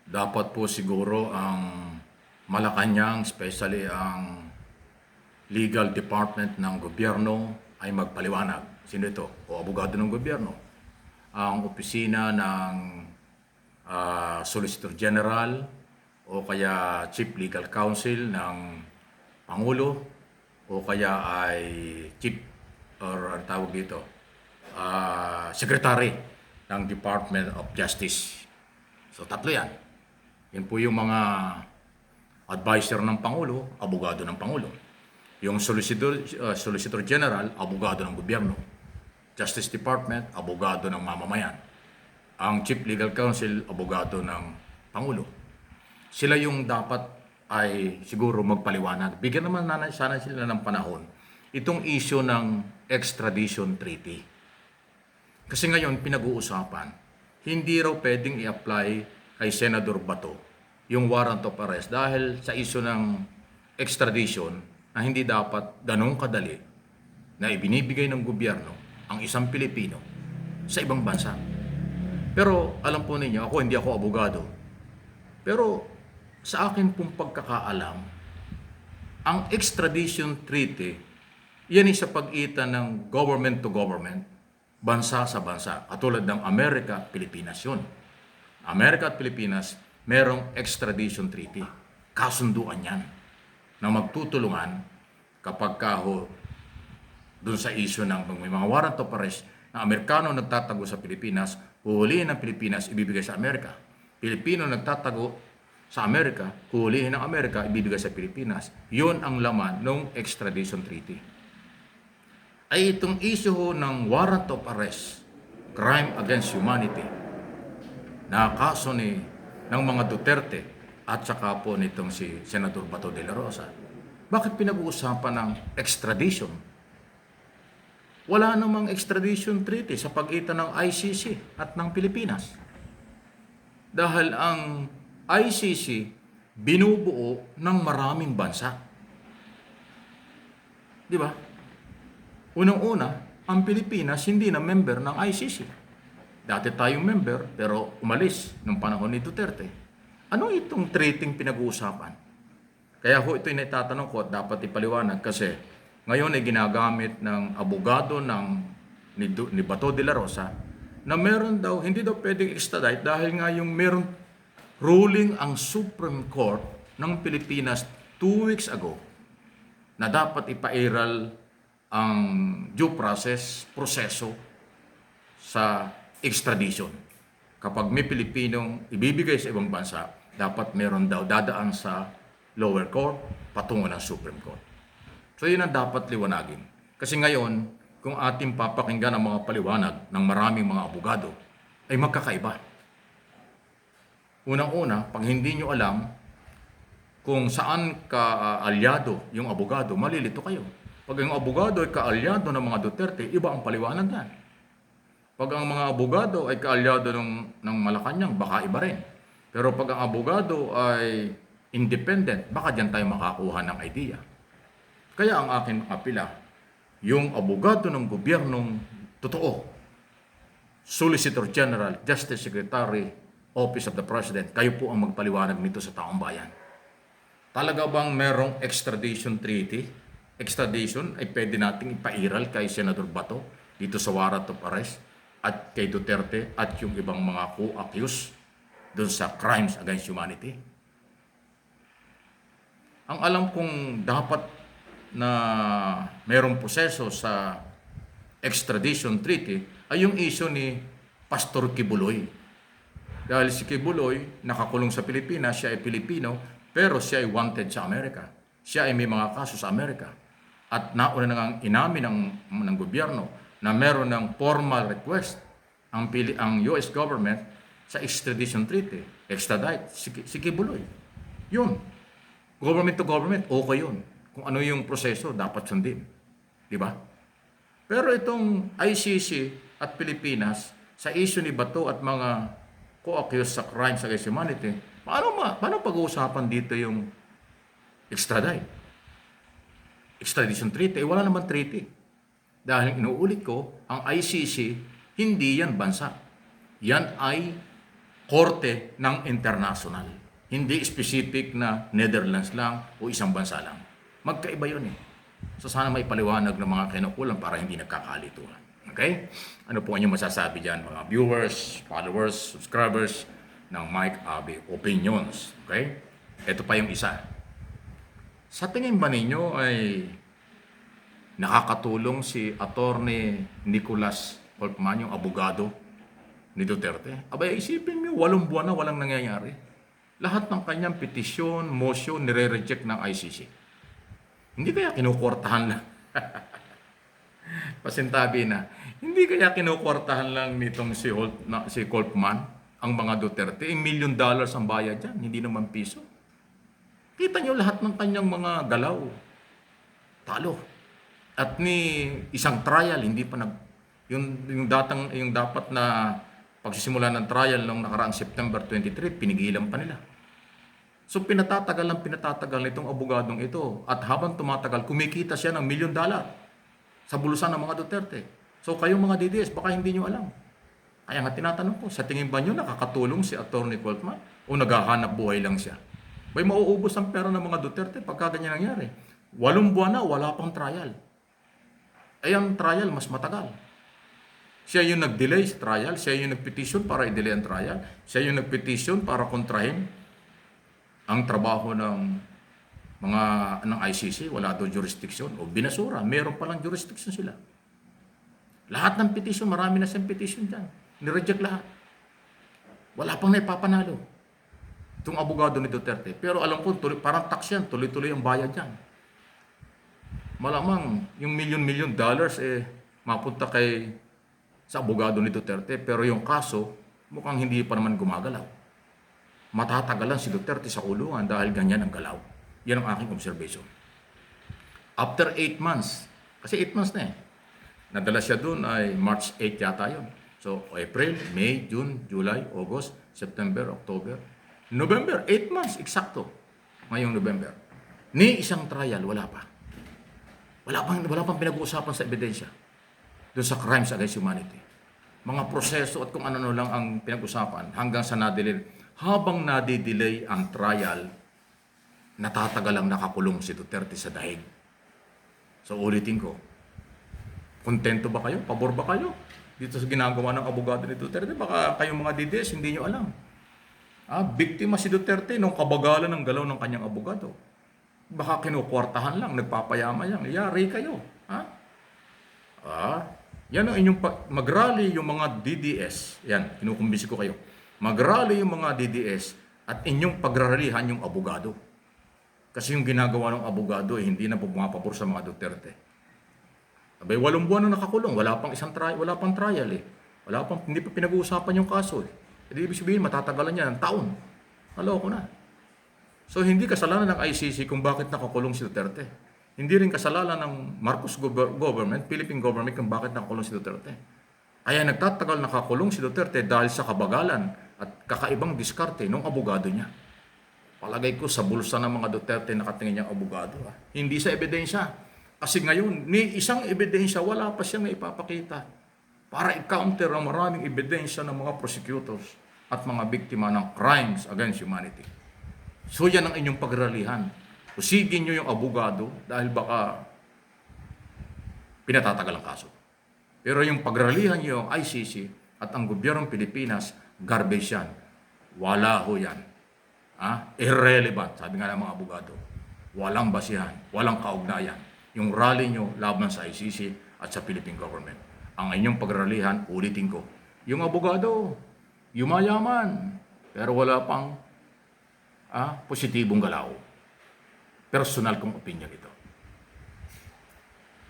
Dapat po siguro ang Malacanang, especially ang legal department ng gobyerno ay magpaliwanag. Sino ito? O abogado ng gobyerno. Ang opisina ng Solicitor General o kaya Chief Legal Counsel ng Pangulo o kaya ay Chief or ang tawag dito, Secretary ng Department of Justice. So tatlo yan. Yan po yung mga advisor ng Pangulo, abogado ng Pangulo. Yung Solicitor General, abogado ng gobyerno. Justice Department, abogado ng mamamayan. Ang Chief Legal Counsel, abogado ng Pangulo. Sila yung dapat ay siguro magpaliwanag. Bigyan naman sana sila ng panahon itong issue ng extradition treaty. Kasi ngayon pinag-uusapan, hindi raw pwedeng i-apply kay Senador Bato yung warrant of arrest dahil sa issue ng extradition na hindi dapat ganong kadali na ibinibigay ng gobyerno ang isang Pilipino sa ibang bansa. Pero alam po ninyo, hindi ako abogado. Pero sa akin pong pagkakaalam, ang extradition treaty, yan ay sa pagitan ng government to government, bansa sa bansa. Katulad ng Amerika at Pilipinas yun. Amerika at Pilipinas, merong extradition treaty. Kasunduan yan na magtutulungan kapag dun sa issue ng may mga warrant of arrest na Amerikano nagtatago sa Pilipinas, huhulihin ng Pilipinas, ibibigay sa Amerika. Pilipino nagtatago sa Amerika, huhulihin ng Amerika, ibibigay sa Pilipinas. Yun ang laman ng extradition treaty. Ay itong issue ng warrant of arrest, crime against humanity, na kaso ng mga Duterte at saka po nitong si Senador Bato de la Rosa. Bakit pinag-uusapan ng extradition? Wala namang extradition treaty sa pagitan ng ICC at ng Pilipinas. Dahil ang ICC binubuo ng maraming bansa. Di ba? Unang-una, ang Pilipinas hindi na member ng ICC. Dati tayong member pero umalis nung panahon ni Duterte. Ano itong treating pinag-uusapan? Kaya ito yung naitatanong ko at dapat ipaliwanag kasi ngayon ay ginagamit ng abogado ni Bato de la Rosa na meron daw, hindi daw pwedeng extradite dahil nga yung meron ruling ang Supreme Court ng Pilipinas 2 weeks ago na dapat ipairal ang due proseso sa extradition. Kapag may Pilipinong ibibigay sa ibang bansa, dapat meron daw dadaan sa lower court patungo ng Supreme Court. So yun ang dapat liwanagin. Kasi ngayon, kung ating papakinggan ang mga paliwanag ng maraming mga abogado, ay magkakaiba. Unang-una, pag hindi nyo alam kung saan ka-alyado yung abogado, malilito kayo. Pag ang abogado ay ka-alyado ng mga Duterte, iba ang paliwanag yan. Pag ang mga abogado ay ka-alyado ng Malacanang, baka iba rin. Pero pag ang abogado ay independent, baka dyan tayo makakuha ng idea. Kaya ang aking apila, yung abogado ng gobyernong totoo, Solicitor General, Justice Secretary, Office of the President, kayo po ang magpaliwanag nito sa taong bayan. Talaga bang merong extradition treaty? Extradition ay pwede nating ipairal kay Senador Bato dito sa warrant of arrest at kay Duterte at yung ibang mga co-accused dun sa crimes against humanity? Ang alam kong dapat na merong proseso sa extradition treaty ay yung issue ni Pastor Kibuloy. Dahil si Kibuloy nakakulong sa Pilipinas, siya ay Pilipino, pero siya ay wanted sa Amerika. Siya ay may mga kaso sa Amerika. At nauna na ngang inamin ng gobyerno na meron ng formal request ang US government sa extradition treaty, extradite si Kibuloy. Yun. Government to government, okay yun. Kung ano yung proseso, dapat sundin. Di ba? Pero itong ICC at Pilipinas, sa issue ni Bato at mga co-accused sa crimes against humanity, paano pag-uusapan dito yung extradition treaty? Wala naman treaty. Dahil inuulit ko, ang ICC, hindi yan bansa. Yan ay korte ng international. Hindi specific na Netherlands lang o isang bansa lang. Magkaiba yun eh. So sana may paliwanag ng mga kinukulang para hindi nagkakalituhan. Okay? Ano po ang inyong masasabi dyan mga viewers, followers, subscribers ng Mike Abe Opinions? Okay? Ito pa yung isa. Sa tingin ba ninyo ay nakakatulong si Attorney Nicolas Holtman, yung abogado ni Duterte? Abay, isipin mo, 8 buwan na walang nangyayari. Lahat ng kanyang petisyon, motion, nire-reject ng ICC. Hindi kaya kinukwartahan lang? Pasintabi na. Hindi kaya kinukwartahan lang nitong si Holtman, ang mga Duterte? $1 million ang bayad dyan, hindi naman piso. Kita nyo lahat ng kanyang mga galaw. Talo. At ni isang trial, hindi pa yung dapat na pagsisimula ng trial noong nakaraang September 23, pinigilan pa nila. So pinatatagal nitong abogadong ito. At habang tumatagal, kumikita siya ng $1 million sa bulusan ng mga Duterte. So kayong mga DDS, baka hindi nyo alam. Kaya nga tinatanong ko, sa tingin ba nyo nakakatulong si Attorney Holtman o naghahanap buhay lang siya? May mauubos ang pera ng mga Duterte pagka ganyan nangyari. 8 buwan na, wala pang trial. Ay ang trial mas matagal. Siya yung nag-delay sa trial, siya yung nag-petition para i-delay ang trial, siya yung nag-petition para kontrahin ang trabaho ng ICC, wala daw jurisdiction o binasura, meron palang jurisdiction sila. Lahat ng petition, marami na siyang petition dyan. Nireject lahat. Wala pang naipapanalo itong abogado ni Duterte. Pero alam ko, parang tax yan, tuloy-tuloy ang bayad yan. Malamang yung $1 million mapunta sa abogado ni Duterte, pero yung kaso mukhang hindi pa naman gumagalaw. Matatagalan si Duterte sa kulungan dahil ganyan ang galaw. Yan ang aking observation. After 8 months, kasi 8 months na nadala siya doon ay March 8 yata yun. So April, May, June, July, August, September, October, November, 8 months, eksakto. Ngayong November. Ni isang trial, wala pa. Wala pang pinag-uusapan sa ebidensya doon sa crimes against humanity. Mga proseso at kung ano lang ang pinag-usapan hanggang sa nadelay. Habang nadidelay ang trial, natatagal ang nakakulong si Duterte sa daig. So ulitin ko, kontento ba kayo? Pabor ba kayo? Dito sa ginagawa ng abogado ni Duterte, baka kayong mga DDS, hindi nyo alam. Biktima si Duterte nung kabagalan ng galaw ng kanyang abogado. Baka kinukwartahan lang, nagpapayama yan. Yari kayo. Yan ang inyong mag-rally yung mga DDS. Yan, kinukumbisi ko kayo. Mag-rally yung mga DDS at inyong pagraralihan yung abogado. Kasi yung ginagawa ng abogado hindi na pumapabor sa mga Duterte. Abay, 8 buwan na nakakulong, wala pang trial eh. Hindi pa pinag-uusapan yung kaso eh. Ibig sabihin, matatagalan niya ng taon. Naloko na. So, hindi kasalanan ng ICC kung bakit nakakulong si Duterte. Hindi rin kasalanan ng Marcos government, Philippine government kung bakit nakakulong si Duterte. Kaya nagtatagal nakakulong si Duterte dahil sa kabagalan at kakaibang diskarte ng abogado niya. Palagay ko sa bulsa ng mga Duterte nakatingin niyang abogado. Hindi sa ebidensya. Kasi ngayon, ni isang ebidensya, wala pa siyang naipapakita para i-counter ang maraming ebidensya ng mga prosecutors at mga biktima ng crimes against humanity. So yan ang inyong pagralihan. Usigin nyo yung abogado dahil baka pinatatagal ang kaso. Pero yung pagralihan nyo yung ICC at ang gobyernong Pilipinas, garbage yan. Wala ho yan. Irrelevant, sabi nga ng mga abogado. Walang basihan, walang kaugnayan. Yung rally nyo laban sa ICC at sa Philippine government. Ang inyong pagralihan, ulitin ko. Yung abogado, yumayaman, pero wala pang positibong galaw. Personal kong opinion ito.